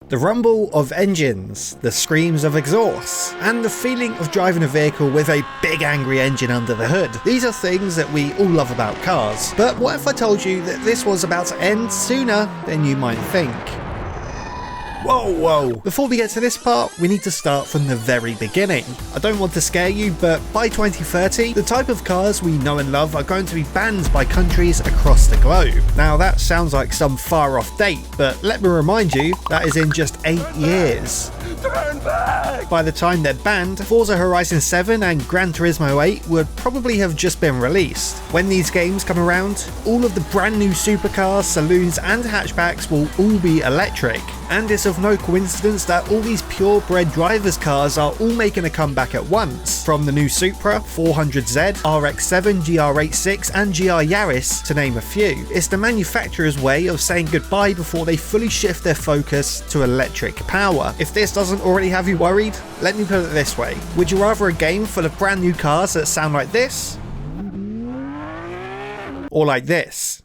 The rumble of engines, the screams of exhausts, and the feeling of driving a vehicle with a big angry engine under the hood. These are things that we all love about cars. But what if I told you that this was about to end sooner than you might think? Whoa! Before we get to this part, we need to start from the very beginning. I don't want to scare you, but by 2030, the type of cars we know and love are going to be banned by countries across the globe. Now that sounds like some far off date, but let me remind you, that is in just 8 years. Turn back! By the time they're banned, Forza Horizon 7 and Gran Turismo 8 would probably have just been released. When these games come around, all of the brand new supercars, saloons and hatchbacks will all be electric. And it's of no coincidence that all these purebred drivers' cars are all making a comeback at once. From the new Supra, 400Z, RX-7, GR86 and GR Yaris, to name a few. It's the manufacturer's way of saying goodbye before they fully shift their focus to electric power. If this doesn't already have you worried, let me put it this way. Would you rather a game full of brand new cars that sound like this? Or like this?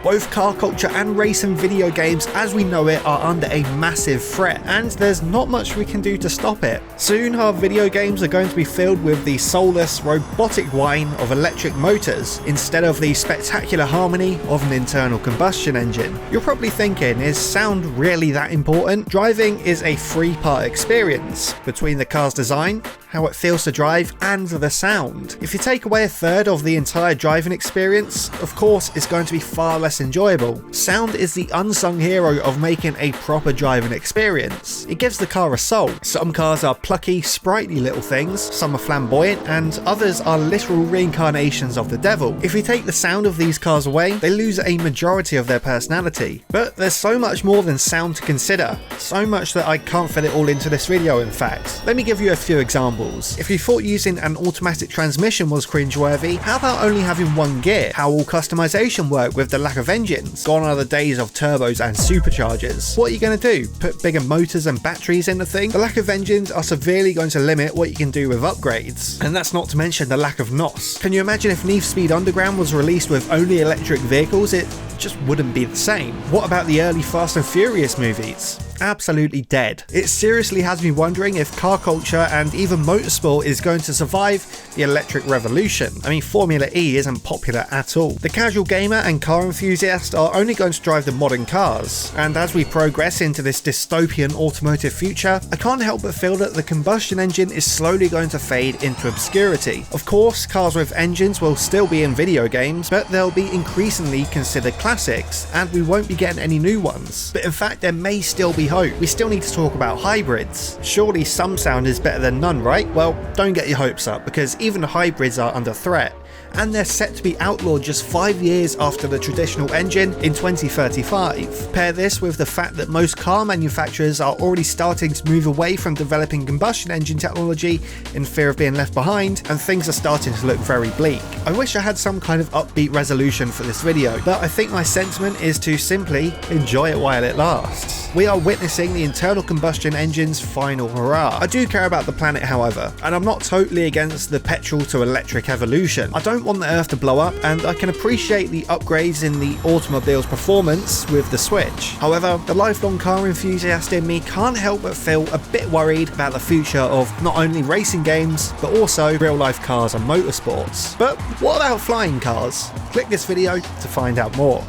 Both car culture and racing video games as we know it are under a massive threat, and there's not much we can do to stop it. Soon our video games are going to be filled with the soulless, robotic whine of electric motors instead of the spectacular harmony of an internal combustion engine. You're probably thinking, is sound really that important? Driving is a three-part experience between the car's design, how it feels to drive, and the sound. If you take away a third of the entire driving experience, of course it's going to be far less enjoyable. Sound is the unsung hero of making a proper driving experience. It gives the car a soul. Some cars are plucky, sprightly little things, some are flamboyant, and others are literal reincarnations of the devil. If you take the sound of these cars away, they lose a majority of their personality. But there's so much more than sound to consider. So much that I can't fit it all into this video, in fact. Let me give you a few examples. If you thought using an automatic transmission was cringeworthy, how about only having one gear? How will customization work with the lack of engines? Gone are the days of turbos and superchargers. What are you going to do? Put bigger motors and batteries in the thing? The lack of engines are severely going to limit what you can do with upgrades. And that's not to mention the lack of NOS. Can you imagine if Need for Speed Underground was released with only electric vehicles? It just wouldn't be the same. What about the early Fast and Furious movies? Absolutely dead. It seriously has me wondering if car culture and even motorsport is going to survive the electric revolution. I mean, Formula E isn't popular at all. The casual gamer and car enthusiast are only going to drive the modern cars. And as we progress into this dystopian automotive future, I can't help but feel that the combustion engine is slowly going to fade into obscurity. Of course, cars with engines will still be in video games, but they'll be increasingly considered classics, and we won't be getting any new ones. But in fact, there may still be hope. We still need to talk about hybrids. Surely some sound is better than none, right? Well, don't get your hopes up, because even hybrids are under threat, and they're set to be outlawed just 5 years after the traditional engine in 2035. Pair this with the fact that most car manufacturers are already starting to move away from developing combustion engine technology in fear of being left behind, and things are starting to look very bleak. I wish I had some kind of upbeat resolution for this video, but I think my sentiment is to simply enjoy it while it lasts. We are witnessing the internal combustion engine's final hurrah. I do care about the planet, however, and I'm not totally against the petrol to electric evolution. I don't want the Earth to blow up, and I can appreciate the upgrades in the automobile's performance with the Switch. However, the lifelong car enthusiast in me can't help but feel a bit worried about the future of not only racing games, but also real-life cars and motorsports. But what about flying cars? Click this video to find out more.